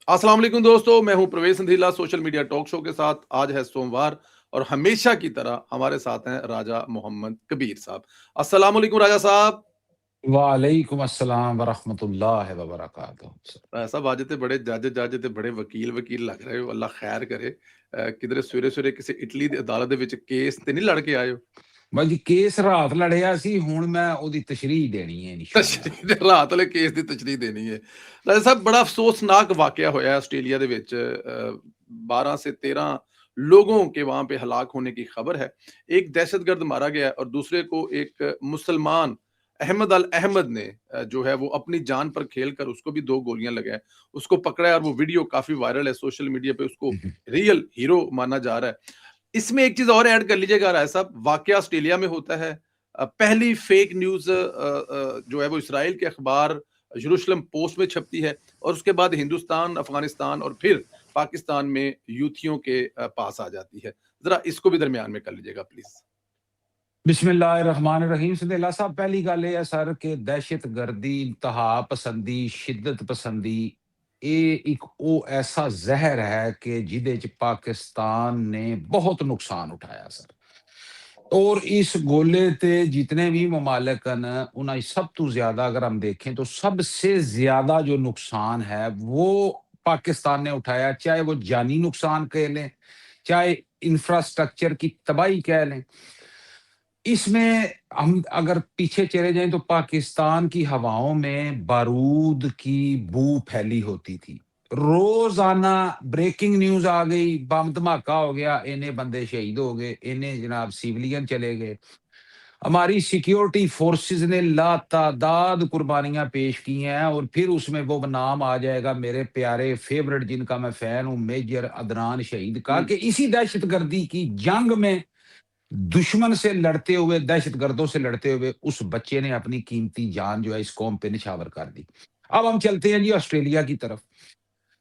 السلام علیکم دوستو، میں ہوں Parvez Sandhila social media talk show کے ساتھ. آج ہے سوموار اور ہمیشہ کی طرح ہمارے ساتھ ہیں راجہ محمد کبیر صاحب. السلام علیکم راجہ صاحب. وعلیکم السلام ورحمۃ اللہ وبرکاتہ. صاحب آج تے بڑے جج تے بڑے وکیل لگ رہے ہو. اللہ خیر کرے. کدھر سویرے سویرے کسی اٹلی دی عدالت دے وچ کیس تے نہیں لڑ کے آئے ہو؟ بس جی کیس رات لڑیا سی، ہن میں اودی تشریح دینی ہے انشاءاللہ. تشریح رات والے کیس دی تشریح دینی ہے. راجہ صاحب بڑا افسوسناک واقعہ ہویا ہے آسٹریلیا دے وچ. 12 سے 13 لوگوں کے وہاں پہ ہلاک ہونے کی خبر ہے. ایک دہشت گرد مارا گیا اور دوسرے کو ایک مسلمان احمد احمد نے جو ہے وہ اپنی جان پر کھیل کر اس کو بھی 2 گولیاں لگائے، اس کو پکڑا ہے اور وہ ویڈیو کافی وائرل ہے سوشل میڈیا پہ. اس کو ریئل ہیرو مانا جا رہا ہے. اس میں ایک چیز اور ایڈ کر لیجئے گا رائے صاحب، واقعہ آسٹریلیا میں ہوتا ہے. پہلی فیک نیوز جو ہے وہ اسرائیل کے اخبار یروشلم پوسٹ میں چھپتی ہے اور اس کے بعد ہندوستان، افغانستان اور پھر پاکستان میں یوتھیوں کے پاس آ جاتی ہے. ذرا اس کو بھی درمیان میں کر لیجئے گا پلیز. بسم اللہ الرحمن الرحیم. سندھیلا صاحب، پہلی گل یہ ہے سر کہ دہشت گردی، انتہا پسندی، شدت پسندی ایک او ایسا زہر ہے کہ جہدے چ پاکستان نے بہت نقصان اٹھایا سر. اور اس گولے تے جتنے بھی ممالک ہیں انہیں سب تو زیادہ اگر ہم دیکھیں تو سب سے زیادہ جو نقصان ہے وہ پاکستان نے اٹھایا، چاہے وہ جانی نقصان کہہ لیں، چاہے انفراسٹرکچر کی تباہی کہہ لیں. اس میں ہم اگر پیچھے چلے جائیں تو پاکستان کی ہواؤں میں بارود کی بو پھیلی ہوتی تھی. روزانہ بریکنگ نیوز آ گئی، بم دھماکہ ہو گیا، اینے بندے شہید ہو گئے، اینے جناب سیولین چلے گئے. ہماری سیکیورٹی فورسز نے لاتعداد قربانیاں پیش کی ہیں. اور پھر اس میں وہ نام آ جائے گا میرے پیارے فیورٹ جن کا میں فین ہوں، میجر عدنان شہید کا، کہ اسی دہشت گردی کی جنگ میں دشمن سے لڑتے ہوئے، دہشت گردوں سے لڑتے ہوئے اس بچے نے اپنی قیمتی جان جو ہے اس قوم پہ نچھاور کر دی. اب ہم چلتے ہیں جی آسٹریلیا کی طرف.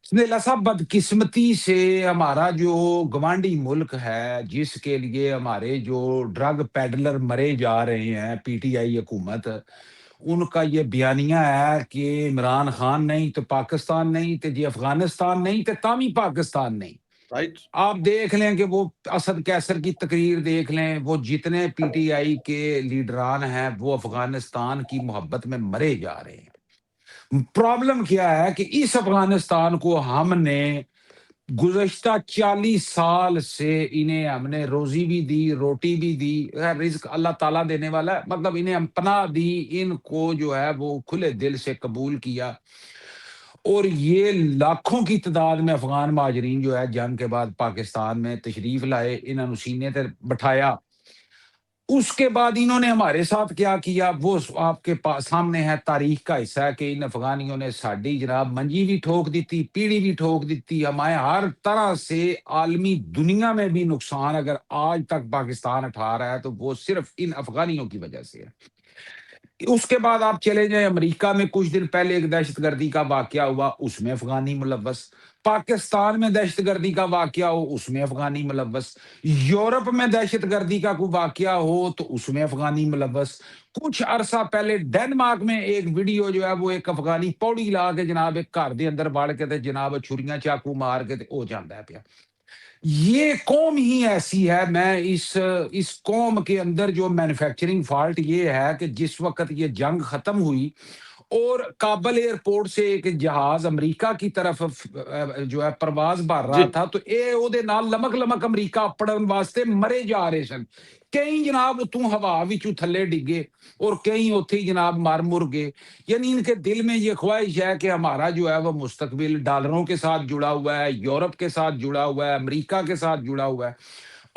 سنیلا صاحب، بدقسمتی سے ہمارا جو گوانڈی ملک ہے، جس کے لیے ہمارے جو ڈرگ پیڈلر مرے جا رہے ہیں، پی ٹی آئی حکومت، ان کا یہ بیانیہ ہے کہ عمران خان نہیں تو پاکستان نہیں، تو جی افغانستان نہیں تو تامی پاکستان نہیں. رائٹ. آپ دیکھ لیں کہ وہ اسد کیسر کی تقریر دیکھ لیں، وہ جتنے پی ٹی آئی کے لیڈران ہیں وہ افغانستان کی محبت میں مرے جا رہے ہیں. پرابلم کیا ہے کہ اس افغانستان کو ہم نے گزشتہ 40 سال سے انہیں ہم نے روزی بھی دی، روٹی بھی دی. رزق اللہ تعالیٰ دینے والا ہے، مطلب انہیں ہم پناہ دی، ان کو جو ہے وہ کھلے دل سے قبول کیا. اور یہ لاکھوں کی تعداد میں افغان مہاجرین جو ہے جنگ کے بعد پاکستان میں تشریف لائے، انہوں نے سینے تے بٹھایا. اس کے بعد انہوں نے ہمارے ساتھ کیا کیا وہ آپ کے سامنے ہے، تاریخ کا حصہ ہے کہ ان افغانیوں نے ساڈی جناب منجی بھی ٹھوک دیتی، پیڑھی بھی ٹھوک دیتی، ہمارے ہر طرح سے عالمی دنیا میں بھی نقصان اگر آج تک پاکستان اٹھا رہا ہے تو وہ صرف ان افغانیوں کی وجہ سے ہے. اس کے بعد آپ چلے جائیں امریکہ میں، کچھ دن پہلے ایک دہشت گردی کا واقعہ ہوا، اس میں افغانی ملوث. پاکستان میں دہشت گردی کا واقعہ ہو، اس میں افغانی ملوث. یورپ میں دہشت گردی کا کوئی واقعہ ہو تو اس میں افغانی ملوث. کچھ عرصہ پہلے ڈنمارک میں ایک ویڈیو جو ہے وہ ایک افغانی پوڑی لا کے جناب ایک گھر دے اندر وڑ کے تے جناب چھریاں چاقو مار کے تے ہو جاندا ہے پیا. یہ قوم ہی ایسی ہے. میں اس قوم کے اندر جو مینوفیکچرنگ فالٹ یہ ہے کہ جس وقت یہ جنگ ختم ہوئی اور کابل ایئرپورٹ سے ایک جہاز امریکہ کی طرف جو ہے پرواز بھر جی. رہا تھا تو اے او دے نال لمک لمک امریکہ اپڑن واسطے مرے جا رہے سن. کئی جناب اتوں ہوا وچوں تھلے ڈگے اور کئی اوتھے ہی جناب مر مر گئے. یعنی ان کے دل میں یہ خواہش ہے کہ ہمارا جو ہے وہ مستقبل ڈالروں کے ساتھ جڑا ہوا ہے، یورپ کے ساتھ جڑا ہوا ہے، امریکہ کے ساتھ جڑا ہوا ہے.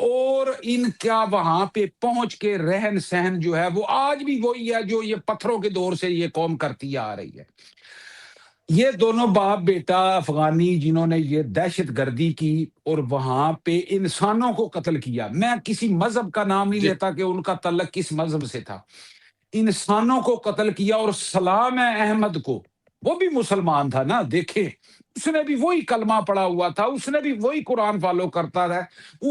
اور ان کا وہاں پہ پہنچ کے رہن سہن جو ہے وہ آج بھی وہی ہے جو یہ پتھروں کے دور سے یہ قوم کرتی آ رہی ہے. یہ دونوں باپ بیٹا افغانی جنہوں نے یہ دہشت گردی کی اور وہاں پہ انسانوں کو قتل کیا، میں کسی مذہب کا نام نہیں جی. لیتا کہ ان کا تعلق کس مذہب سے تھا، انسانوں کو قتل کیا. اور سلام احمد کو، وہ بھی مسلمان تھا نا، دیکھیں اس نے بھی وہی کلمہ پڑا ہوا تھا، اس نے بھی وہی قرآن فالو کرتا رہا،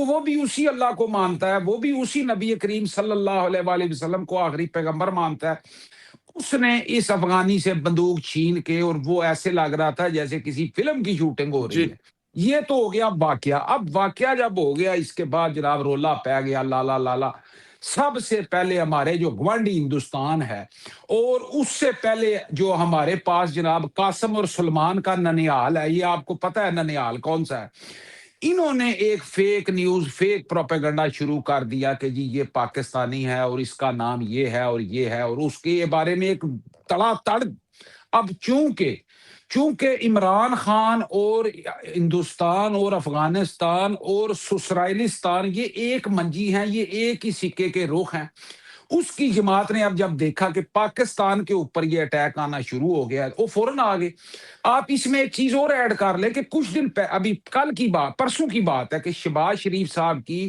وہ بھی اسی اللہ کو مانتا ہے، وہ بھی اسی نبی کریم صلی اللہ علیہ وآلہ وسلم کو آخری پیغمبر مانتا ہے. اس نے اس افغانی سے بندوق چھین کے، اور وہ ایسے لگ رہا تھا جیسے کسی فلم کی شوٹنگ ہو جی رہی ہے۔ یہ تو ہو گیا واقعہ۔ اب واقعہ جب ہو گیا، اس کے بعد جناب رولا پہ گیا لالا لالا۔ سب سے پہلے ہمارے جو گوانڈی ہندوستان ہے، اور اس سے پہلے جو ہمارے پاس جناب قاسم اور سلمان کا ننیال ہے، یہ آپ کو پتہ ہے ننیال کون سا ہے؟ انہوں نے ایک فیک نیوز، فیک پروپیگنڈا شروع کر دیا کہ جی یہ پاکستانی ہے اور اس کا نام یہ ہے اور یہ ہے، اور اس کے بارے میں ایک تڑا تڑ۔ اب چونکہ عمران خان اور ہندوستان اور افغانستان اور سسرائیلستان یہ ایک منجی ہیں، یہ ایک ہی سکے کے رخ ہیں۔ اس کی جماعت نے اب جب دیکھا کہ پاکستان کے اوپر یہ اٹیک آنا شروع ہو گیا ہے، وہ فوراً آگے۔ آپ اس میں ایک چیز اور ایڈ کر لیں کہ کچھ دن ابھی کل کی بات، پرسوں کی بات ہے کہ شہباز شریف صاحب کی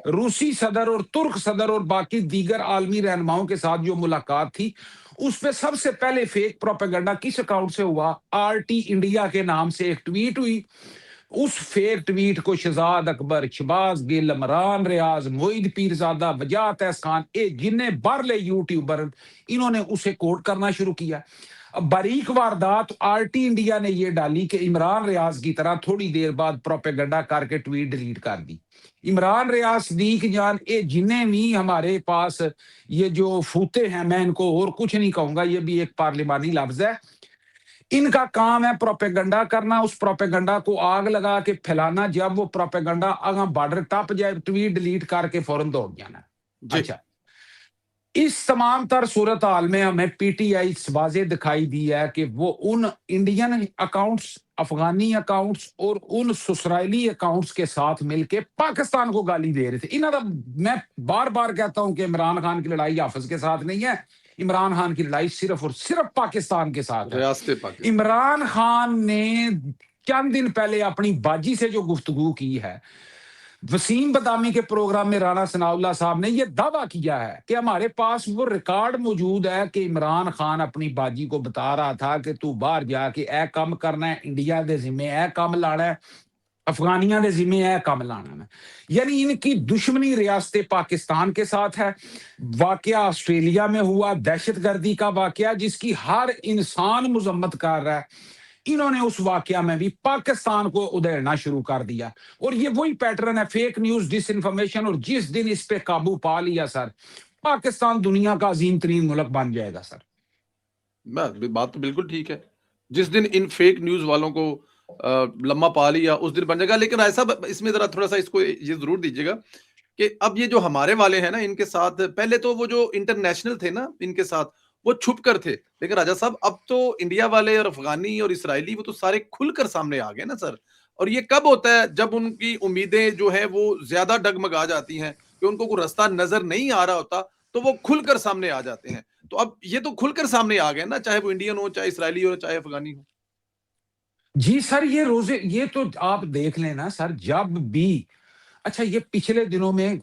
روسی صدر اور ترک صدر اور باقی دیگر عالمی رہنماؤں کے ساتھ جو ملاقات تھی، اس پہ سب سے پہلے فیک پروپیگنڈا کس اکاؤنٹ سے ہوا؟ آر ٹی انڈیا کے نام سے ایک ٹویٹ ہوئی۔ اس فیک ٹویٹ کو شہزاد اکبر، شباز گل، عمران ریاض، معید پیرزادہ، وجاہت احس خان، جنہیں برلے یوٹیوبر، انہوں نے اسے کوٹ کرنا شروع کیا۔ اب باریک واردات آر ٹی انڈیا نے یہ ڈالی کہ عمران ریاض کی طرح تھوڑی دیر بعد پروپیگنڈا کر کے ٹویٹ ڈیلیٹ کر دی۔ عمران ریاض، صدیق جان، جنہیں بھی ہمارے پاس یہ جو فوتے ہیں، میں ان کو اور کچھ نہیں کہوں گا، یہ بھی ایک پارلیمانی لفظ ہے، ان کا کام ہے پروپیگنڈا کرنا، اس پروپیگنڈا کو آگ لگا کے پھیلانا۔ جب وہ پروپیگنڈا آگاں بارڈر ٹپ جائے، ٹویٹ ڈیلیٹ کر کے فوراً دوڑ جانا۔ جی اچھا، اس تمام تر صورتحال میں ہمیں پی ٹی آئی واضح دکھائی دی ہے کہ وہ ان انڈین اکاؤنٹس، افغانی اکاؤنٹس اور ان سسرائیلی اکاؤنٹس کے ساتھ مل کے پاکستان کو گالی دے رہے تھے۔ انہوں نے، میں بار بار کہتا ہوں کہ عمران خان کی لڑائی حافظ کے ساتھ نہیں ہے، عمران خان کی لڑائی صرف اور صرف پاکستان کے ساتھ ہے۔ ریاست پاکستان۔ عمران خان نے چند دن پہلے اپنی باجی سے جو گفتگو کی ہے، وسیم بدامی کے پروگرام میں رانا ثناء اللہ صاحب نے یہ دعویٰ کیا ہے کہ ہمارے پاس وہ ریکارڈ موجود ہے کہ عمران خان اپنی باجی کو بتا رہا تھا کہ تو باہر جا کے اے کام کرنا ہے، انڈیا دے ذمے اے کام لانا ہے، افغانیاں دے ذمے اے کام لانا ہے۔ یعنی ان کی دشمنی ریاست پاکستان کے ساتھ ہے۔ واقعہ آسٹریلیا میں ہوا، دہشت گردی کا واقعہ جس کی ہر انسان مذمت کر رہا ہے، انہوں نے اس واقعہ میں بھی پاکستان کو ادھیڑنا شروع کر دیا۔ اور یہ وہی پیٹرن ہے، فیک نیوز، ڈس انفارمیشن، اور جس دن اس پہ قابو پا لیا سر، پاکستان دنیا کا عظیم ترین ملک بن جائے گا سر۔ بات تو بالکل ٹھیک ہے، جس دن ان فیک نیوز والوں کو لمحہ پا لیا اس دن بن جائے گا۔ لیکن ایسا اس میں ذرا تھوڑا سا اس کو یہ ضرور دیجیے گا کہ اب یہ جو ہمارے والے ہیں نا، ان کے ساتھ پہلے تو وہ جو انٹرنیشنل تھے نا، ان کے ساتھ وہ چھپ کر تھے، لیکن راجہ صاحب اب تو انڈیا والے اور افغانی اور اسرائیلی وہ تو سارے کھل کر سامنے آ گئے نا سر۔ اور یہ کب ہوتا ہے؟ جب ان کی امیدیں جو ہیں وہ زیادہ ڈگمگا جاتی ہیں کہ ان کو کوئی رستہ نظر نہیں آ رہا ہوتا، تو وہ کھل کر سامنے آ جاتے ہیں۔ تو اب یہ تو کھل کر سامنے آ گئے نا، چاہے وہ انڈین ہو، چاہے اسرائیلی ہو، چاہے افغانی ہو۔ جی سر، یہ روزے، یہ تو آپ دیکھ لیں نا سر، جب بھی، اچھا یہ پچھلے دنوں میں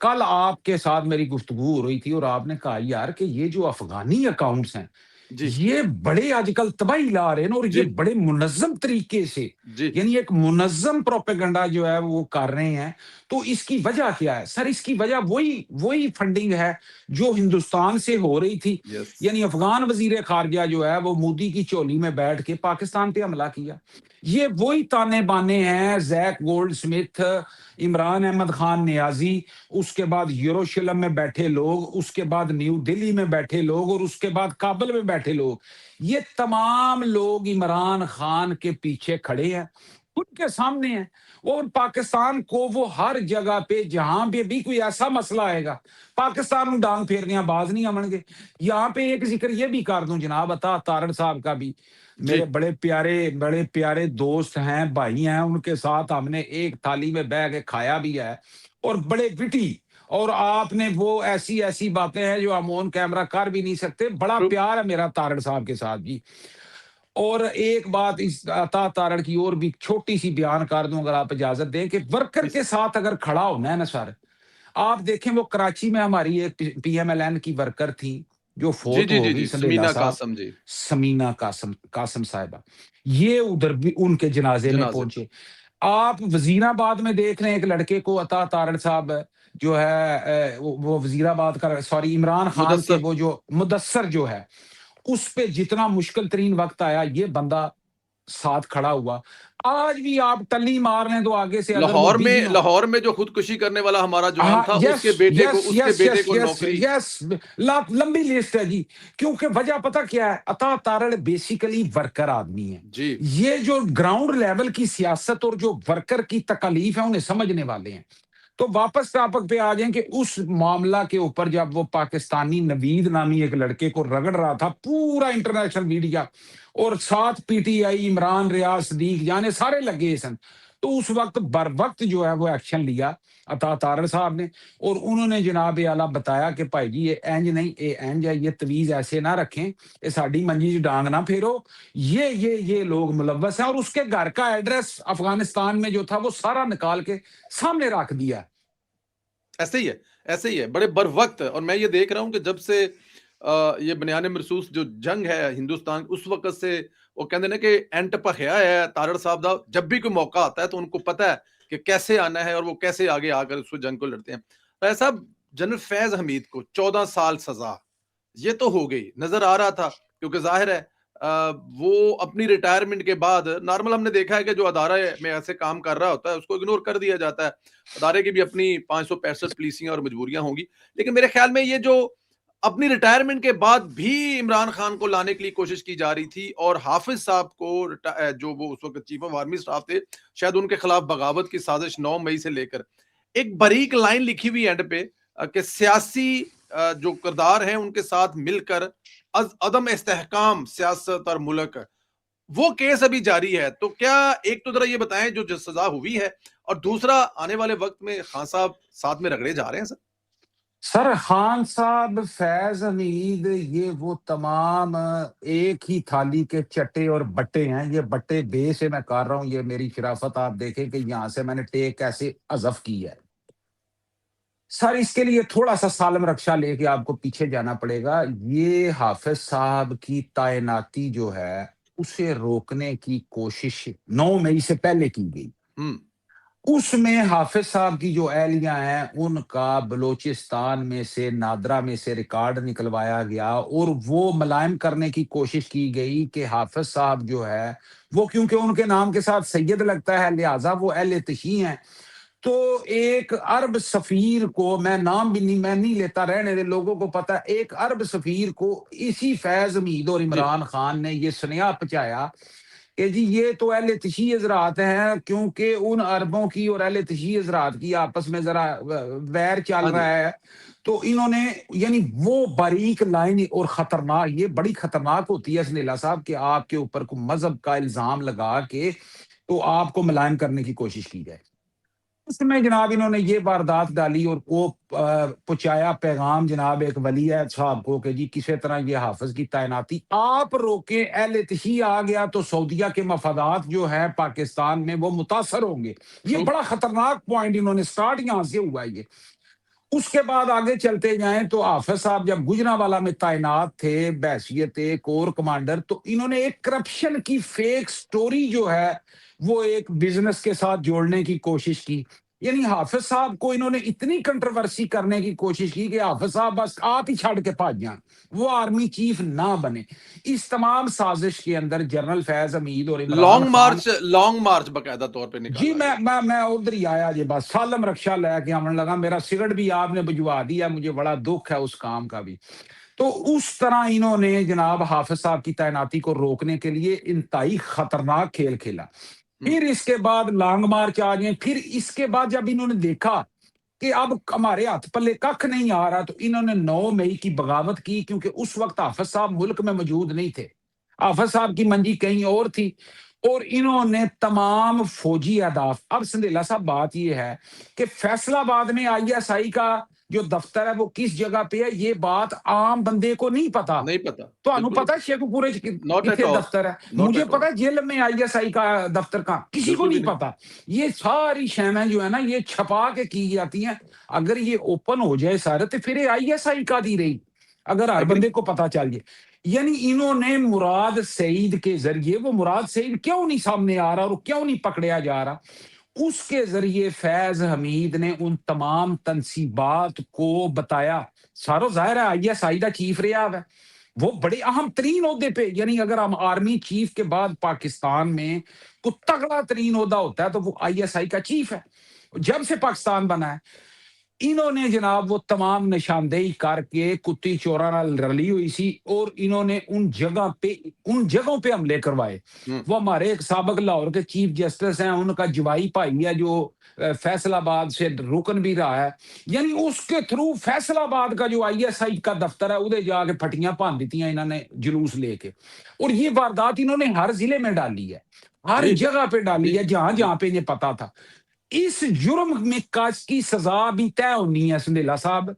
کل آپ کے ساتھ میری گفتگو ہو رہی تھی اور آپ نے کہا یار کہ یہ جو افغانی اکاؤنٹس ہیں جی یہ بڑے آج کل تباہی لا رہے ہیں، اور یہ جی بڑے منظم طریقے سے، جی یعنی ایک منظم پروپیگنڈا جو ہے وہ کر رہے ہیں۔ تو اس کی وجہ کیا ہے سر؟ اس کی وجہ وہی فنڈنگ ہے جو ہندوستان سے ہو رہی تھی۔ یس یعنی افغان وزیر خارجہ جو ہے وہ مودی کی چولی میں بیٹھ کے پاکستان پہ حملہ کیا۔ یہ وہی تانے بانے ہیں، زیک گولڈ سمتھ، عمران احمد خان نیازی، اس کے بعد یروشلم میں بیٹھے لوگ، اس کے بعد نیو دلی میں بیٹھے لوگ، اور اس کے بعد کابل میں بیٹھے لوگ، یہ تمام لوگ عمران خان کے پیچھے کھڑے ہیں، ان کے سامنے ہیں۔ اور پاکستان کو وہ ہر جگہ پہ جہاں پہ بھی کوئی ایسا مسئلہ آئے گا، پاکستان ڈانگ پھیرنے باز نہیں آمن گے۔ یہاں پہ ایک ذکر یہ بھی کر دوں جناب عطا تارڑ صاحب کا بھی، جی میرے بڑے پیارے دوست ہیں، بھائی ہیں، ان کے ساتھ ہم نے ایک تھالی میں بیٹھ کے کھایا بھی ہے، اور بڑے وٹی، اور آپ نے وہ ایسی باتیں ہیں جو ہم آن کیمرہ کر بھی نہیں سکتے۔ بڑا ٹرو پیار ہے میرا تارڑ صاحب کے ساتھ جی۔ اور ایک بات اس عطا تارڑ کی اور بھی چھوٹی سی بیان کر دوں اگر آپ اجازت دیں، کہ ورکر کے ساتھ اگر کھڑا ہونا ہے نا سر، آپ دیکھیں وہ کراچی میں ہماری ایک پی ایم ایل این کی ورکر تھی جو جی فوت جی ہو جی گئی، جی سمیلہ سمینا صاحب، قاسم جی، سمینا قاسم صاحبہ، یہ ادھر بھی ان کے جنازے میں جنازے پہنچے۔ آپ وزیر آباد میں دیکھ رہے ہیں ایک لڑکے کو، عطا تارڑ صاحب جو ہے وہ وزیر آباد کا، سوری عمران خان کے مدثر وہ جو مدثر جو ہے، اس پہ جتنا مشکل ترین وقت آیا یہ بندہ ساتھ کھڑا ہوا. آج بھی آپ ٹلی مار لیں تو آگے سے اگر وہ ڈی نو. لاہور میں جو خودکشی کرنے والا ہمارا جوان ہاں تھا یس یس اس کے یس بیٹے یس کو یس نوکری. یس لمبی لسٹ ہے جی. کیونکہ وجہ پتہ کیا ہے؟ عطا تارڑ بیسیکلی ورکر آدمی ہے. جی یہ جو گراؤنڈ لیول کی سیاست اور جو ورکر کی تکالیف ہے انہیں سمجھنے والے ہیں. تو واپس ٹاپک پہ آ جائیں کہ اس معاملہ کے اوپر جب وہ پاکستانی نوید نامی ایک لڑکے کو رگڑ رہا تھا پورا انٹرنیشنل میڈیا اور ساتھ پی ٹی آئی عمران ریاض صدیق جانے سارے لگے سن، تو اس وقت بر وقت جو ہے وہ ایکشن لیا عطا تارڑ صاحب نے، اور انہوں نے جناب اعلیٰ بتایا کہ بھائی جی یہ اینج نہیں، یہ اینج ہے، یہ تویز ایسے نہ رکھیں، یہ ساڈی منجی ڈانگ نہ پھیرو، یہ لوگ ملوث ہیں. اور اس کے گھر کا ایڈریس افغانستان میں جو تھا وہ سارا نکال کے سامنے رکھ دیا. ایسے ہی ہے بڑے بر وقت. اور میں یہ دیکھ رہا ہوں کہ جب سے یہ بنیان مرصوص جو جنگ ہے ہندوستان، اس وقت سے وہ کہتے ہیں کہ اینٹ پخیا ہے تارڑ صاحب دا. جب بھی کوئی موقع آتا ہے تو ان کو پتہ ہے کہ کیسے آنا ہے اور وہ کیسے آگے آ کر اس جنگ کو لڑتے ہیں. ایسا جنرل فیض حمید کو 14 سال سزا یہ تو ہو گئی، نظر آ رہا تھا، کیونکہ ظاہر ہے وہ اپنی ریٹائرمنٹ کے بعد نارمل ہم نے دیکھا ہے کہ جو ادارہ میں ایسے کام کر رہا ہوتا ہے اس کو اگنور کر دیا جاتا ہے. ادارے کی بھی اپنی 565 پالیسیاں اور مجبوریاں ہوں گی، لیکن میرے خیال میں یہ جو اپنی ریٹائرمنٹ کے بعد بھی عمران خان کو لانے کے لیے کوشش کی جا رہی تھی، اور حافظ صاحب کو جو وہ اس وقت چیف آف آرمی اسٹاف تھے، شاید ان کے خلاف بغاوت کی سازش 9 مئی سے لے کر ایک باریک لائن لکھی ہوئی اینڈ پہ کہ سیاسی جو کردار ہیں ان کے ساتھ مل کر عدم استحکام سیاست اور ملک، وہ کیس ابھی جاری ہے. تو کیا ایک تو ذرا یہ بتائیں جو سزا ہوئی ہے، اور دوسرا آنے والے وقت میں خان صاحب ساتھ میں رگڑے جا رہے ہیں سر؟ سر خان صاحب، فیض حمید، یہ وہ تمام ایک ہی تھالی کے چٹے اور بٹے ہیں. یہ بٹے بے سے میں کر رہا ہوں، یہ میری شرافت آپ دیکھیں کہ یہاں سے میں نے ٹیک ایسے حذف کی ہے. سر اس کے لیے تھوڑا سا سالم رکشہ لے کے آپ کو پیچھے جانا پڑے گا. یہ حافظ صاحب کی تعیناتی جو ہے اسے روکنے کی کوشش 9 مئی سے پہلے کی گئی. اس میں حافظ صاحب کی جو اہلیہ ہیں ان کا بلوچستان میں سے، نادرا میں سے ریکارڈ نکلوایا گیا، اور وہ ملائم کرنے کی کوشش کی گئی کہ حافظ صاحب جو ہے وہ کیونکہ ان کے نام کے ساتھ سید لگتا ہے لہٰذا وہ اہل تشیع ہیں. تو ایک عرب سفیر کو، میں نام بھی نہیں لیتا، رہنے دے، لوگوں کو پتا، ایک عرب سفیر کو اسی فیض حمید اور جی عمران خان نے یہ سنیا پچایا کہ جی یہ تو اہل تشیع حضرات ہیں، کیونکہ ان عربوں کی اور اہل تشیع حضرات کی آپس میں ذرا ویر چل ہاں جی رہا ہے. تو انہوں نے یعنی وہ باریک لائن اور خطرناک، یہ بڑی خطرناک ہوتی ہے سنیلا صاحب کہ آپ کے اوپر کوئی مذہب کا الزام لگا کے تو آپ کو ملائم کرنے کی کوشش کی جائے. اس میں جناب انہوں نے یہ واردات ڈالی اور کو پہنچایا پیغام جناب ایک ولی ہے صاحب کو کہ جی کسی طرح یہ حافظ کی تعیناتی آپ روکیں. اہل تشیع آ گیا تو سعودیہ کے مفادات جو ہے پاکستان میں وہ متاثر ہوں گے. یہ بڑا خطرناک پوائنٹ انہوں نے سٹارٹ یہاں سے ہوا. یہ اس کے بعد آگے چلتے جائیں تو حافظ صاحب جب گجرانوالہ میں تعینات تھے بحیثیت کور کمانڈر، تو انہوں نے ایک کرپشن کی فیک سٹوری جو ہے وہ ایک بزنس کے ساتھ جوڑنے کی کوشش کی. یعنی حافظ صاحب کو انہوں نے اتنی کنٹروورسی کرنے کی کوشش کی کہ حافظ صاحب بس آپ ہی چھڑ کے بھاگ جائیں، وہ آرمی چیف نہ بنے. اس تمام سازش کے اندر جنرل فیض حمید اور عمران خان، لانگ مارچ باقاعدہ طور پہ جی نکالا میں گیا. میں ادھر ہی آیا جی، بس سالم رکشہ لے کے آنے لگا. میرا سگرٹ بھی آپ نے بجوا دیا، مجھے بڑا دکھ ہے اس کام کا بھی. تو اس طرح انہوں نے جناب حافظ صاحب کی تعیناتی کو روکنے کے لیے انتہائی خطرناک کھیل کھیلا. پھر اس کے بعد لانگ مارچ آ گئے. پھر اس کے بعد جب انہوں نے دیکھا کہ اب ہمارے ہاتھ پلے ککھ نہیں آ رہا تو انہوں نے 9 مئی کی بغاوت کی، کیونکہ اس وقت حافظ صاحب ملک میں موجود نہیں تھے. حافظ صاحب کی منجی کہیں اور تھی، اور انہوں نے تمام فوجی اہداف. اب سندیلا صاحب بات یہ ہے کہ فیصلہ آباد میں آئی ایس آئی کا جو دفتر ہے وہ کس جگہ پہ ہے، یہ بات عام بندے کو نہیں پتا. نہیں پتا، تو انہوں بالکل پتا شیخو پورے ناٹ ایٹ کتنے آل، دفتر ہے، ناٹ مجھے ایٹ آل، پتا جیل میں آئی ایس آئی کا دفتر کہاں، کسی کو بالکل بھی نہیں نہیں. پتا. یہ ساری شیمیں جو ہے نا یہ چھپا کے کی جاتی ہیں. اگر یہ اوپن ہو جائے سارے تو پھر آئی ایس آئی کا دی رہی اگر ہر ایگری. بندے کو پتا چل جائے. یعنی انہوں نے مراد سعید کے ذریعے، وہ مراد سعید کیوں نہیں سامنے آ رہا اور کیوں نہیں پکڑیا جا رہا، اس کے ذریعے فیض حمید نے ان تمام تنصیبات کو بتایا. سارو ظاہر ہے آئی ایس آئی کا چیف رہا ہے، وہ بڑے اہم ترین عہدے پہ، یعنی اگر ہم آرمی چیف کے بعد پاکستان میں کوئی تگڑا ترین عہدہ ہوتا ہے تو وہ آئی ایس آئی کا چیف ہے، جب سے پاکستان بنا ہے۔ انہوں نے جناب وہ تمام نشاندہی کر کے کتی چورا نال رلی ہوئی سی، اور انہوں نے ان جگہوں پہ حملے کروائے۔ ہوں، وہ ہمارے ایک سابق لاہور کے چیف جسٹس ہیں، ان کا جوائی بھائی ہے جو فیصل آباد سے رکن بھی رہا ہے، یعنی اس کے تھرو فیصل آباد کا جو آئی ایس آئی کا دفتر ہے ادھر جا کے پھٹیاں بھن دیتی ہیں انہوں نے جلوس لے کے، اور یہ واردات انہوں نے ہر ضلع میں ڈالی ہے، ہر جی جگہ پہ ڈالی جی ہے جہاں جی جہاں پہ انہیں پتا تھا۔ اس جرم میں کاج کی سزا بھی طے ہونی ہے سندیلا صاحب۔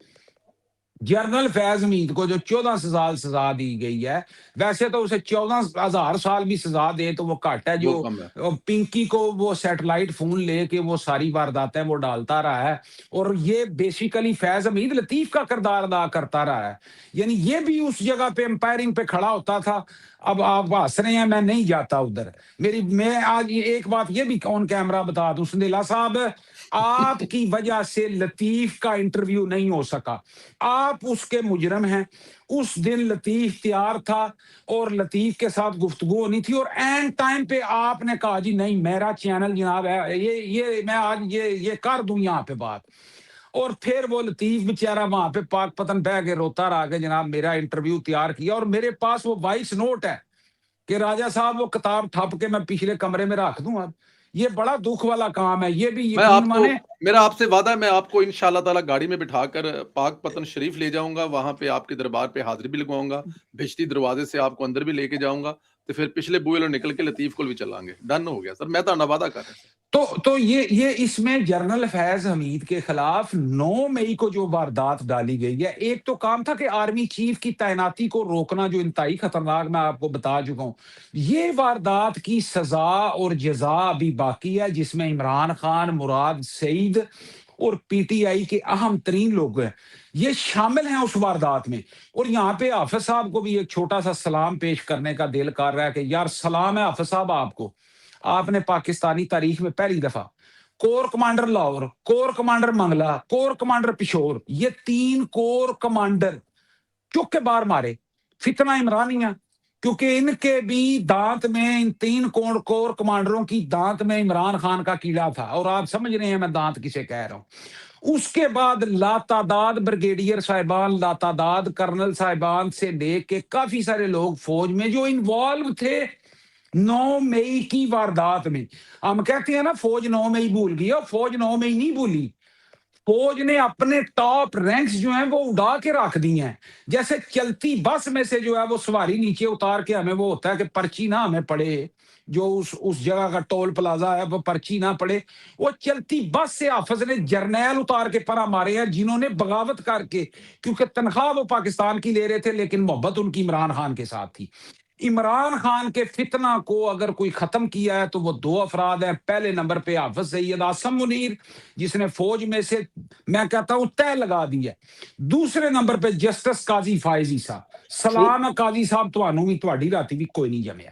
جنرل فیض حمید کو جو 14 سال سزا دی گئی ہے، ویسے تو اسے 14,000 سال بھی سزا دے تو وہ گھٹ ہے، جو وہ کم ہے۔ پنکی کو وہ سیٹلائٹ فون لے کے وہ ساری وارداتیں وہ ڈالتا رہا ہے، اور یہ بیسیکلی فیض حمید لطیف کا کردار ادا کرتا رہا ہے، یعنی یہ بھی اس جگہ پہ امپائرنگ پہ کھڑا ہوتا تھا۔ اب آپ ہنس رہے ہیں، میں نہیں جاتا ادھر، میں آج ایک بات یہ بھی آن کیمرہ بتا دوں سندیلا صاحب، آپ کی وجہ سے لطیف کا انٹرویو نہیں ہو سکا، آپ اس کے مجرم ہیں۔ اس دن لطیف تیار تھا اور لطیف کے ساتھ گفتگو ہونی تھی، اور اینڈ ٹائم پہ آپ نے کہا جی نہیں میرا چینل جناب ہے، یہ میں آج یہ کر دوں یہاں پہ بات، اور پھر وہ لطیف بیچارہ وہاں پہ پاک پتن بہ کے روتا رہا کہ جناب میرا انٹرویو تیار کیا، اور میرے پاس وہ وائس نوٹ ہے کہ راجہ صاحب وہ کتاب ٹھپ کے میں پچھلے کمرے میں رکھ دوں۔ اب یہ بڑا دکھ والا کام ہے، یہ بھی میں یقین آپ کو مانے۔ میرا آپ سے وعدہ ہے، میں آپ کو انشاءاللہ تعالی گاڑی میں بٹھا کر پاک پتن شریف لے جاؤں گا، وہاں پہ آپ کے دربار پہ حاضری بھی لگواؤں گا، بھشتی دروازے سے آپ کو اندر بھی لے کے جاؤں گا، تو پھر پچھلے بوئے لو نکل کے لطیف کو بھی چلائیں گے۔ ڈن ہو گیا سر، میں تو وعدہ کر رہا ہوں سر۔ تو یہ اس میں جنرل فیض حمید کے خلاف 9 مئی کو جو واردات ڈالی گئی ہے، ایک تو کام تھا کہ آرمی چیف کی تعیناتی کو روکنا جو انتہائی خطرناک، میں آپ کو بتا چکا ہوں۔ یہ واردات کی سزا اور جزا ابھی باقی ہے، جس میں عمران خان، مراد سعید اور پی ٹی آئی کے اہم ترین لوگ ہیں، یہ شامل ہیں اس واردات میں۔ اور یہاں پہ حافظ صاحب کو بھی ایک چھوٹا سا سلام پیش کرنے کا دل کر رہا ہے کہ یار سلام ہے حافظ صاحب آپ کو، آپ نے پاکستانی تاریخ میں پہلی دفعہ corps commander Lahore, corps commander Mangla, corps commander Peshawar, یہ 3 کور کمانڈر چک کے باہر مارے، فتنہ عمرانیہ، کیونکہ ان کے بھی دانت میں، ان 3 کور کمانڈروں کی دانت میں عمران خان کا کیڑا تھا، اور آپ سمجھ رہے ہیں میں دانت کسے کہہ رہا ہوں۔ اس کے بعد لاتعداد بریگیڈیئر صاحبان، لاتعداد کرنل صاحبان سے لے کے کافی سارے لوگ فوج میں جو انوالو تھے 9 مئی کی واردات میں۔ ہم کہتے ہیں نا فوج 9 مئی بھول گئی، اور فوج 9 مئی نہیں بھولی، فوج نے اپنے ٹاپ رینکس جو ہیں وہ اڑا کے رکھ دی ہیں، جیسے چلتی بس میں سے جو ہے وہ سواری نیچے اتار کے ہمیں وہ ہوتا ہے کہ پرچی نہ ہمیں پڑے، جو اس جگہ کا ٹول پلازا ہے وہ پرچی نہ پڑے، وہ چلتی بس سے حافظ نے جرنیل اتار کے پرا مارے ہیں، جنہوں نے بغاوت کر کے، کیونکہ تنخواہ وہ پاکستان کی لے رہے تھے لیکن محبت ان کی عمران خان کے ساتھ تھی۔ عمران خان کے فتنہ کو اگر کوئی ختم کیا ہے تو وہ 2 افراد ہیں، پہلے نمبر پہ حافظ سید آصم منیر جس نے فوج میں سے میں کہتا ہوں طے لگا دی ہے، دوسرے نمبر پہ جسٹس قاضی فائز عیسیٰ، شو سلام ہے قاضی صاحب تھانوں بھی، تہاڈی راتی بھی کوئی نہیں جمیا۔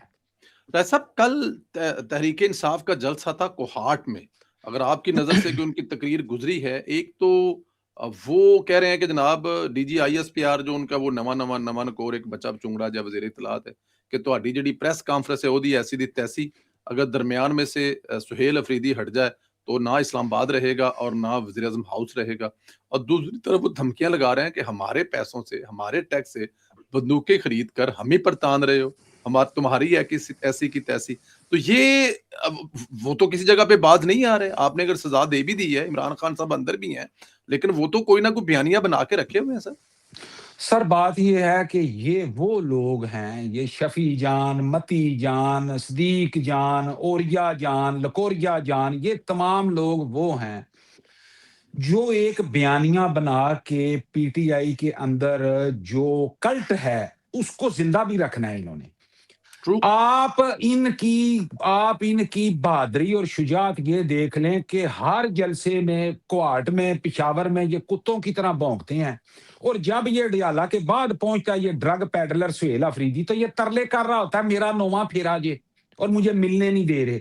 راج صاحب، کل تحریک انصاف کا جلسہ تھا کوہاٹ میں، اگر آپ کی نظر سے جو ان کی تقریر گزری ہے، ایک تو وہ کہہ رہے ہیں کہ جناب D G I S P R جو ان کا وہ نواں نکور ایک بچہ چونگڑا جا وزیر اطلاعات ہے کہ تہاڈی جڑی پریس کانفرنس ہے وہدی ایسی دی تیسی، اگر درمیان میں سے سہیل افریدی ہٹ جائے تو نہ اسلام آباد رہے گا اور نہ وزیر اعظم ہاؤس رہے گا، اور دوسری طرف وہ دھمکیاں لگا رہے ہیں کہ ہمارے پیسوں سے، ہمارے ٹیکس سے بندوقیں خرید کر ہم ہی پر تان رہے ہو، تمہاری ہے کہ ایسی کی تیسی۔ تو یہ اب وہ تو کسی جگہ پہ بات نہیں آ رہے، آپ نے اگر سزا دے بھی دی ہے، عمران خان صاحب اندر بھی ہیں، لیکن وہ تو کوئی نہ کوئی بیانیہ بنا کے رکھے ہوئے ہیں سر۔ سر بات یہ ہے کہ یہ وہ لوگ ہیں، یہ شفیع جان، متی جان، صدیق جان، اوریا جان، لکوریا جان، یہ تمام لوگ وہ ہیں جو ایک بیانیہ بنا کے پی ٹی آئی کے اندر جو کلٹ ہے اس کو زندہ بھی رکھنا ہے انہوں نے۔ ٹرو۔ آپ ان کی بہادری اور شجاعت یہ دیکھ لیں کہ ہر جلسے میں، کوہاٹ میں، پشاور میں یہ کتوں کی طرح بھونکتے ہیں، اور جب یہ ڈیالہ کے بعد پہنچتا ہے یہ ڈرگ پیڈلر سہیل افریدی تو یہ ترلے کر رہا ہوتا ہے میرا 9واں پھیرا جے اور مجھے ملنے نہیں دے رہے۔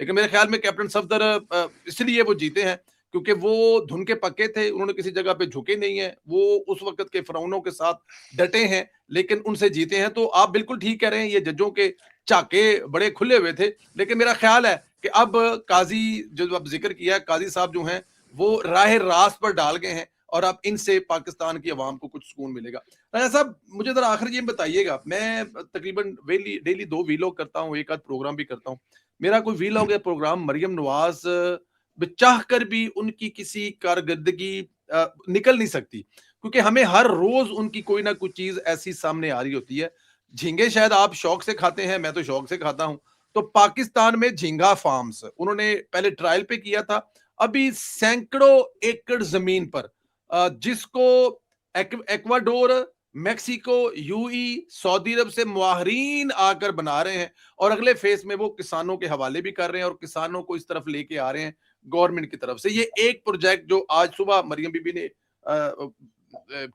لیکن میرے خیال میں کیپٹن صفدر اس لیے وہ جیتے ہیں کیونکہ وہ دھن کے پکے تھے, انہوں نے کسی جگہ پہ جھکے نہیں ہیں, وہ اس وقت کے فرعونوں کے ساتھ ڈٹے ہیں لیکن ان سے جیتے ہیں. تو آپ بالکل ٹھیک کہہ رہے ہیں, یہ ججوں کے چاکے بڑے کھلے ہوئے تھے, لیکن میرا خیال ہے کہ اب قاضی جو اب ذکر کیا ہے, قاضی صاحب جو ہیں وہ راہ راست پر ڈال گئے ہیں اور اب ان سے پاکستان کی عوام کو کچھ سکون ملے گا. راجہ صاحب مجھے ذرا آخر یہ بتائیے گا, میں تقریباً ڈیلی 2 ویلاگ کرتا ہوں, ایک آدھ پروگرام بھی کرتا ہوں. میرا کوئی ویلاگ یا پروگرام مریم نواز چاہ کر بھی ان کی کسی کارکردگی نکل نہیں سکتی, کیونکہ ہمیں ہر روز ان کی کوئی نہ کوئی چیز ایسی سامنے آ رہی ہوتی ہے. جھینگے شاید آپ شوق سے کھاتے ہیں, میں تو شوق سے کھاتا ہوں. تو پاکستان میں جھینگا فارمز انہوں نے پہلے ٹرائل پہ کیا تھا, ابھی سینکڑوں ایکڑ زمین پر جس کو ایکواڈور, میکسیکو, یو ای, سعودی عرب سے ماہرین آ کر بنا رہے ہیں, اور اگلے فیس میں وہ کسانوں کے حوالے بھی کر رہے ہیں اور کسانوں کو اس طرف لے کے آ رہے ہیں گورنمنٹ کی طرف سے. یہ ایک پروجیکٹ جو آج صبح مریم بی بی نے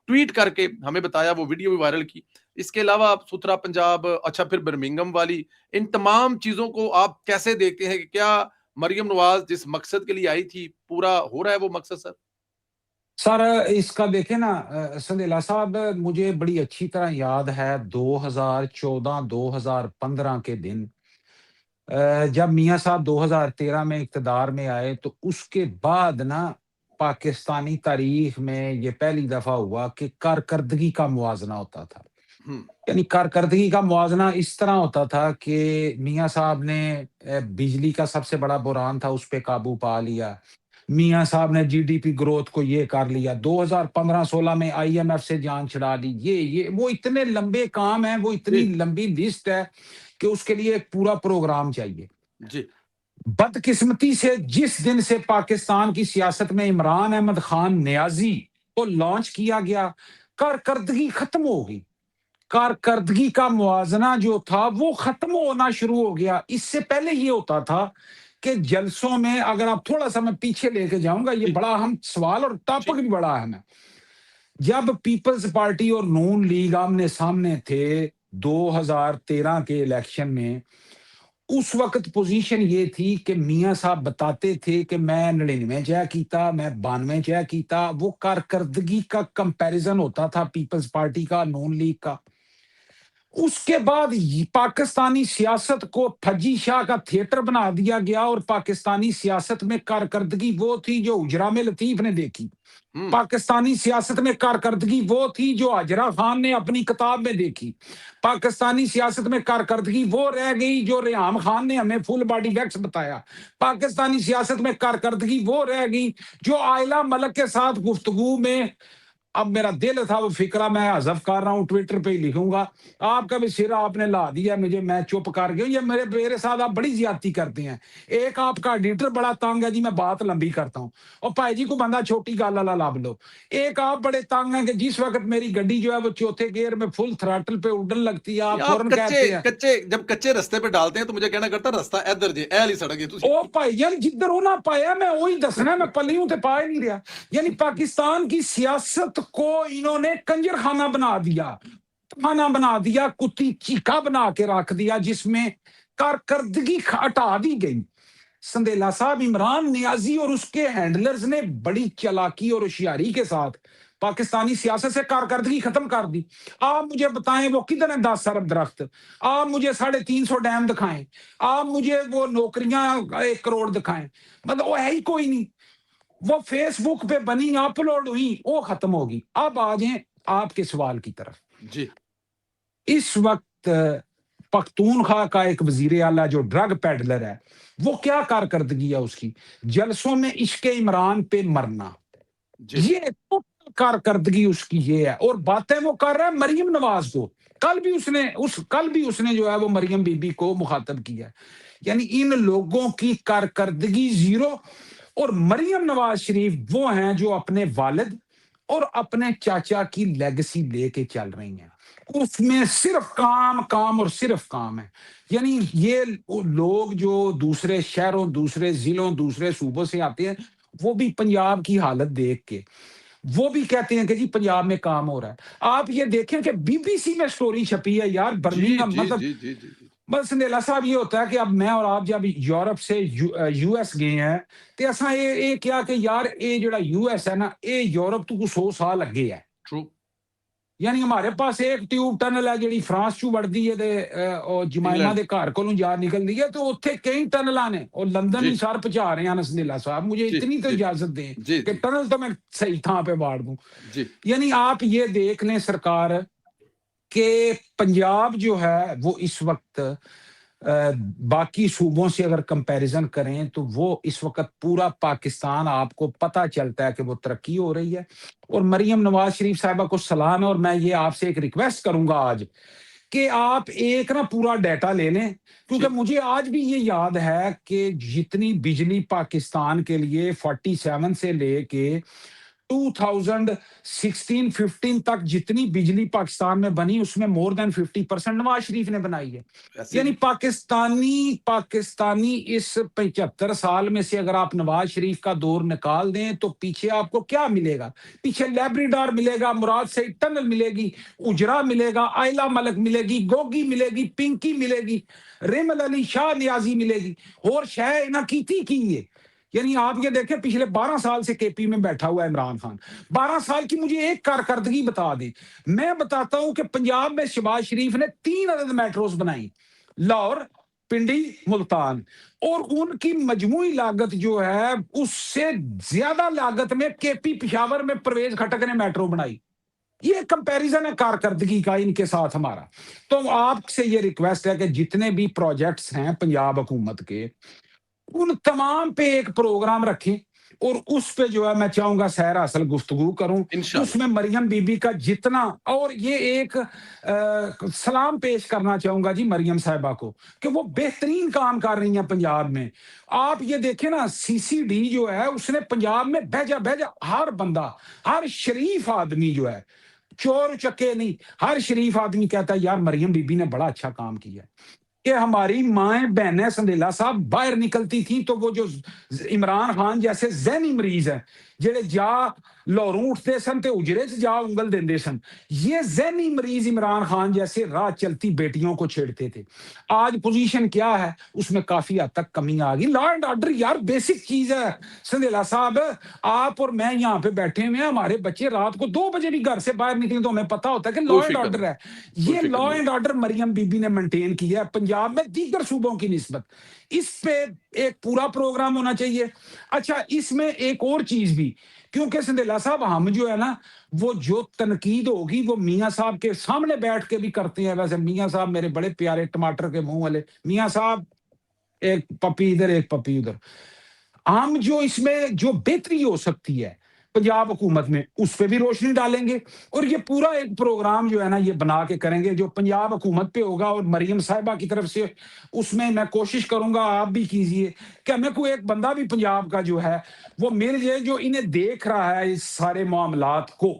ٹویٹ کر کے ہمیں بتایا, وہ ویڈیو بھی وائرل کی. اس کے علاوہ ستھرا پنجاب, اچھا پھر برمنگم والی, ان تمام چیزوں کو آپ کیسے دیکھتے ہیں کہ کیا مریم نواز جس مقصد کے لیے آئی تھی پورا ہو رہا ہے وہ مقصد سر؟ سر اس کا دیکھیں نا سندیلا صاحب, مجھے بڑی اچھی طرح یاد ہے 2014-2015 کے دن جب میاں صاحب 2013 میں اقتدار میں آئے, تو اس کے بعد نا پاکستانی تاریخ میں یہ پہلی دفعہ ہوا کہ کارکردگی کا موازنہ ہوتا تھا. یعنی کارکردگی کا موازنہ اس طرح ہوتا تھا کہ میاں صاحب نے بجلی کا سب سے بڑا بحران تھا, اس پہ قابو پا لیا. میاں صاحب نے جی ڈی پی گروتھ کو یہ کر لیا. 2015-16 میں آئی ایم ایف سے جان چھڑا دی. یہ وہ اتنے لمبے کام ہیں, وہ اتنی لمبی لسٹ ہے کہ اس کے لیے ایک پورا پروگرام چاہیے. جی بدقسمتی سے جس دن سے پاکستان کی سیاست میں عمران احمد خان نیازی کو لانچ کیا گیا, کارکردگی ختم ہو گئی. کارکردگی کا موازنہ جو تھا وہ ختم ہونا شروع ہو گیا. اس سے پہلے یہ ہوتا تھا کہ جلسوں میں, اگر آپ تھوڑا سا میں پیچھے لے کے جاؤں گا, یہ بڑا اہم سوال اور ٹاپک بھی بڑا اہم ہے. جب پیپلز پارٹی اور نون لیگ آمنے سامنے تھے 2013 کے الیکشن میں, اس وقت پوزیشن یہ تھی کہ میاں صاحب بتاتے تھے کہ میں 99 جا کیتا, میں 92 جا کیتا. وہ کارکردگی کا کمپیریزن ہوتا تھا پیپلز پارٹی کا, نون لیگ کا. اس کے بعد پاکستانی سیاست کو پھجی شاہ کا تھیٹر بنا دیا گیا, اور پاکستانی سیاست میں کارکردگی وہ تھی جو اجرا میں لطیف نے دیکھی. پاکستانی سیاست میں کارکردگی وہ تھی جو اجرا خان نے اپنی کتاب میں دیکھی. پاکستانی سیاست میں کارکردگی وہ رہ گئی جو ریحام خان نے ہمیں فل باڈی ویکس بتایا. پاکستانی سیاست میں کارکردگی وہ رہ گئی جو عائلہ ملک کے ساتھ گفتگو میں, اب میرا دل تھا وہ فکرہ میں حذف کر رہا ہوں, ٹویٹر پہ ہی لکھوں گا, آپ کا بھی سرا آپ نے لا دیا مجھے, میں چپ کر گیا. یہ میرے ساتھ آپ بڑی زیادتی کرتے ہیں. ایک آپ کا ایڈیٹر بڑا تنگ ہے جی, میں بات لمبی کرتا ہوں, اور بھائی جی کو بندہ چھوٹی گال والا لاب لو. ایک آپ بڑے تنگ ہیں کہ جس وقت میری گڈی جو ہے وہ چوتھے گیئر میں فل تھراٹل پہ اڈن لگتی ہے, آپ فوراً کہتے ہیں جب کچے رستے پہ ڈالتے ہیں تو مجھے کہنا کرتا رستہ ادھر جی, اے علی سڑک ہے. او بھائی جان جدھر ہونا پایا میں وہی دسنا, میں پلیوں تے پا ہی نہیں رہا. یعنی پاکستان کی سیاست کو انہوں نے کنجر خانہ بنا دیا, بنا دیا, کتی چیکا بنا کے رکھ دیا, جس میں کارکردگی ہٹا دی گئی. سندیلا صاحب, عمران نیازی اور اس کے ہینڈلرز نے بڑی چالاکی اور ہوشیاری کے ساتھ پاکستانی سیاست سے کارکردگی ختم کر دی. آپ مجھے بتائیں وہ کدھر ہیں 10 ارب درخت, آپ مجھے 350 ڈیم دکھائیں, آپ مجھے وہ نوکریاں 1 کروڑ دکھائیں, مطلب وہ ہے ہی کوئی نہیں. وہ فیس بک پہ بنی, اپلوڈ ہوئی, وہ ختم ہوگی. اب آ جائیں آپ کے سوال کی طرف. جی اس وقت پختونخوا کا ایک وزیر اعلیٰ جو ڈرگ پیڈلر ہے, وہ کیا کارکردگی ہے اس کی؟ جلسوں میں عشق عمران پہ مرنا, یہ کارکردگی اس کی یہ ہے. اور باتیں وہ کر رہا ہے مریم نواز کو. کل بھی اس نے جو ہے وہ مریم بی بی کو مخاطب کیا. یعنی ان لوگوں کی کارکردگی زیرو. اور مریم نواز شریف وہ ہیں جو اپنے والد اور اپنے چاچا کی لیگسی لے کے چل رہی ہیں. اس میں صرف کام اور صرف کام ہے. یعنی یہ لوگ جو دوسرے شہروں, دوسرے ضلعوں, دوسرے صوبوں سے آتے ہیں, وہ بھی پنجاب کی حالت دیکھ کے وہ بھی کہتے ہیں کہ جی پنجاب میں کام ہو رہا ہے. آپ یہ دیکھیں کہ بی بی سی میں سٹوری چھپی ہے یار, برمنگھم, مطلب بس نیلا صاحب یہ ہوتا ہے کہ اب میں اور آپ جب یورپ سے یو ایس گئے ہیں تو ایسا یہ کیا کہ یار یہ جڑا یو ایس ہے نا یہ یورپ تو 100 سال اگے ہے. ٹرو. یعنی ہمارے پاس ایک ٹیوب ٹنل ہے جڑی فرانس چوں بڑھدی ہے تے او جمائما انگلینڈ. دے گھر کولوں جا نکلدی ہے تو اوتھے کئی ٹنلاں نے اور لندن جی ہی سر پہنچا رہے ہیں نسنیلا صاحب. مجھے جی اتنی تو جی اجازت دیں جی کہ جی ٹنل تو میں صحیح تھاں پہ باڑ دوں. جی یعنی آپ یہ دیکھ لیں سرکار کہ پنجاب جو ہے وہ اس وقت باقی صوبوں سے اگر کمپیریزن کریں تو وہ اس وقت پورا پاکستان آپ کو پتہ چلتا ہے کہ وہ ترقی ہو رہی ہے. اور مریم نواز شریف صاحبہ کو سلام ہے. اور میں یہ آپ سے ایک ریکویسٹ کروں گا آج کہ آپ ایک نا پورا ڈیٹا لے لیں کیونکہ ٹھیک. مجھے آج بھی یہ یاد ہے کہ جتنی بجلی پاکستان کے لیے 47 سے لے کے 2016-15 تک جتنی بجلی پاکستان میں بنی اس میں مور دین 50% نواز شریف نے بنائی ہے. ایسے یعنی ہی. پاکستانی اس 75 سال میں سے اگر آپ نواز شریف کا دور نکال دیں تو پیچھے آپ کو کیا ملے گا؟ پیچھے لیبریڈار ملے گا، مراد سے ٹنل ملے گی، اجرا ملے گا، آئلہ ملک ملے گی، گوگی ملے گی، پنکی ملے گی، ریمل علی شاہ نیازی ملے گی اور شہ نہ کی ہے. یعنی آپ یہ دیکھیں پچھلے 12 سال سے کے پی میں بیٹھا ہوا ہے عمران خان. 12 سال کی مجھے ایک کارکردگی بتا دیں. میں بتاتا ہوں کہ پنجاب میں شہباز شریف نے 3 عدد میٹروز بنائی، لاہور، پنڈی، ملتان، اور ان کی مجموعی لاگت جو ہے اس سے زیادہ لاگت میں کے پی پشاور میں پرویز کھٹک نے میٹرو بنائی. یہ کمپیریزن ہے کارکردگی کا ان کے ساتھ ہمارا. تو آپ سے یہ ریکویسٹ ہے کہ جتنے بھی پروجیکٹس ہیں پنجاب حکومت کے ان تمام پہ ایک پروگرام رکھیں اور اس پہ جو ہے میں چاہوں گا سیر اصل گفتگو کروں. اس انشاءاللہ. میں مریم بی بی کا جتنا، اور یہ ایک سلام پیش کرنا چاہوں گا جی مریم صاحبہ کو کہ وہ بہترین کام کر رہی ہیں پنجاب میں. آپ یہ دیکھیں نا سی سی ڈی جو ہے اس نے پنجاب میں بھیجا ہر بندہ، ہر شریف آدمی جو ہے، چور چکے نہیں، ہر شریف آدمی کہتا ہے یار مریم بی بی نے بڑا اچھا کام کیا. کہ ہماری مائیں بہنیں سندیلا صاحب باہر نکلتی تھیں تو وہ جو عمران خان جیسے ذہنی مریض ہیں جڑے جا لاہوروں اٹھتے سن تے اجرے چ جا انگل دیندے سن، یہ ذہنی مریض عمران خان جیسے راہ چلتی بیٹیوں کو چھیڑتے تھے. آج پوزیشن کیا ہے؟ اس میں کافی حد تک کمی آ گئی. لا اینڈ آرڈر یار بیسک چیز ہے سندیلا صاحب. آپ اور میں یہاں پہ بیٹھے ہوئے ہیں، ہمارے بچے رات کو 2 بجے بھی گھر سے باہر نکلیں تو ہمیں پتا ہوتا ہے کہ لا کوئی اینڈ فکر آرڈر نہیں. ہے. کوئی یہ فکر لا نہیں. اینڈ آرڈر مریم بی بی نے مینٹین کیا ہے پنجاب میں دیگر صوبوں کی نسبت. اس پہ ایک پورا پروگرام ہونا چاہیے. اچھا اس میں ایک اور چیز بھی، کیونکہ سندیلا صاحب ہم جو ہے نا وہ جو تنقید ہوگی وہ میاں صاحب کے سامنے بیٹھ کے بھی کرتے ہیں. ویسے میاں صاحب میرے بڑے پیارے ٹماٹر کے منہ والے میاں صاحب، ایک پپی ادھر ایک پپی ادھر. ہم جو اس میں جو بہتری ہو سکتی ہے پنجاب حکومت میں اس پہ بھی روشنی ڈالیں گے اور یہ پورا ایک پروگرام جو ہے نا یہ بنا کے کریں گے جو پنجاب حکومت پہ ہوگا. اور مریم صاحبہ کی طرف سے اس میں کوشش کروں گا آپ بھی کیجئے کہ ہمیں کوئی ایک بندہ بھی پنجاب کا جو ہے وہ مل جائے جو انہیں دیکھ رہا ہے اس سارے معاملات کو.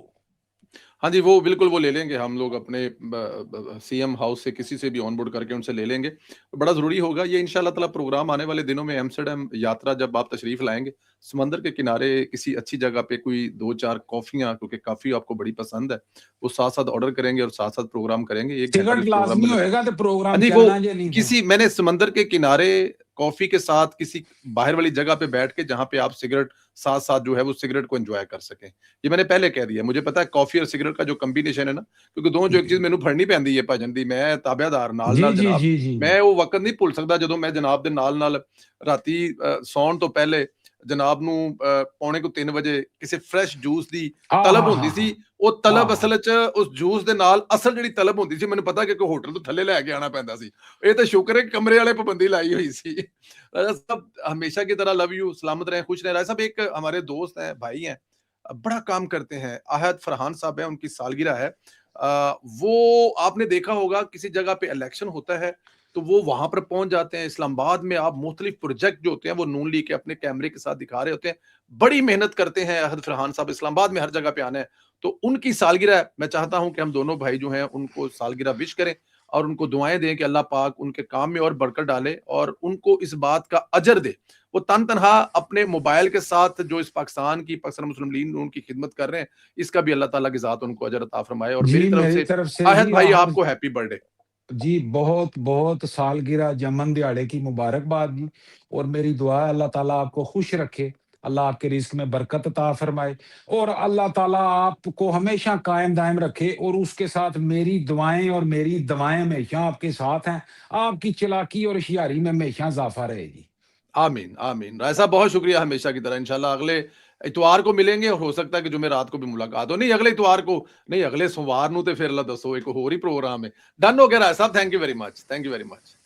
ہاں جی، وہ بالکل وہ لے لیں گے ہم لوگ اپنے سی ایم ہاؤس سے کسی سے بھی آن بورڈ کر کے ان سے لے لیں گے. بڑا ضروری ہوگا یہ انشاءاللہ تعالی پروگرام آنے والے دنوں میں. ایمسٹرڈیم یاترا جب آپ تشریف لائیں گے سمندر کے کنارے کسی اچھی جگہ پہ کوئی 2-4 کافیاں، کیونکہ کافی آپ کو بڑی پسند ہے، وہ ساتھ ساتھ آرڈر کریں گے اور ساتھ ساتھ پروگرام کریں گے. 1 گھنٹہ بھی سگریٹ پروگرام لازمی میں ہوئے گا تو پروگرام نہیں، وہ چلنا یا نہیں تھا. کسی میں نے سمندر کے کنارے کافی کے ساتھ کسی باہر والی جگہ پہ بیٹھ کے جہاں پہ آپ سگریٹ ساتھ ساتھ جو ہے وہ سگریٹ کو انجوائے کر سکیں. یہ میں نے پہلے کہہ دیا. مجھے پتا ہے کافی اور سگریٹ کا جو کمبینیشن ہے نا، کیونکہ دونوں جو ایک چیز مینوں پھڑنی پیندی ہے بھجن دی، میں تابع دار نال جی نال جی جناب. جی جی جی میں وہ وقت نہیں بھول سکتا جدوں میں جناب دے نال نال راتی سون تو پہلے جناب نو 2:45 بجے کسی فریش جوس دی ہاں طلب ہاں ہوندی ہاں سی. وہ طلب ہاں اصل وچ اس جوس دے نال اصل جڑی طلب ہوندی سی مینوں پتا کہ کوئی ہوٹل تو تھلے لے کے آنا پیندا سی. یہ تو شکر ہے کمرے والے پابندی لائی ہوئی سی. راجا صاحب ہمیشہ کی طرح لو یو، سلامت رہیں، خوش رہیں. راجا صاحب ایک ہمارے دوست ہیں، بھائی ہیں، بڑا کام کرتے ہیں، احد فرحان صاحب ہیں، ان کی سالگرہ ہے. وہ آپ نے دیکھا ہوگا کسی جگہ پہ الیکشن ہوتا ہے تو وہ وہاں پر پہنچ جاتے ہیں. اسلام آباد میں آپ مختلف پروجیکٹ جو ہوتے ہیں وہ نون لیگ کے اپنے کیمرے کے ساتھ دکھا رہے ہوتے ہیں. بڑی محنت کرتے ہیں احد فرحان صاحب. اسلام آباد میں ہر جگہ پہ آنا ہے تو ان کی سالگرہ ہے. میں چاہتا ہوں کہ ہم دونوں بھائی جو ہیں ان کو سالگرہ وش کریں اور ان کو دعائیں دیں کہ اللہ پاک ان کے کام میں اور برکت ڈالے اور ان کو اس بات کا اجر دے. وہ تنہا اپنے موبائل کے ساتھ جو اس پاکستان مسلم لیگ ان کی خدمت کر رہے ہیں، اس کا بھی اللہ تعالیٰ کی ذات ان کو اجر عطا فرمائے. اور میری جی طرف میری سے طرف سے احد جی بھائی ہر آپ کو ہیپی برتھ ڈے. جی بہت بہت سالگرہ جمن دیہڑے کی مبارکباد جی، اور میری دعا ہے اللہ تعالیٰ آپ کو خوش رکھے، اللہ آپ کے رزق میں برکت عطا فرمائے، اور اللہ تعالیٰ آپ کو ہمیشہ قائم دائم رکھے، اور اس کے ساتھ میری دعائیں اور میری دوائیں ہمیشہ آپ کے ساتھ ہیں، آپ کی چلاکی اور ہوشیاری میں ہمیشہ اضافہ رہے جی۔ آمین آمین راجہ صاحب، بہت شکریہ، ہمیشہ کی طرح انشاءاللہ اگلے اتوار کو ملیں گے، اور ہو سکتا ہے کہ جمعرات کو بھی ملاقات ہو، نہیں اگلے اتوار کو نہیں، اگلے سوموار نو تے پھر اللہ دسو ایک ہور ہی پروگرام ہے، ڈن ہو گیا راجہ صاحب، thank you very much, thank you very much.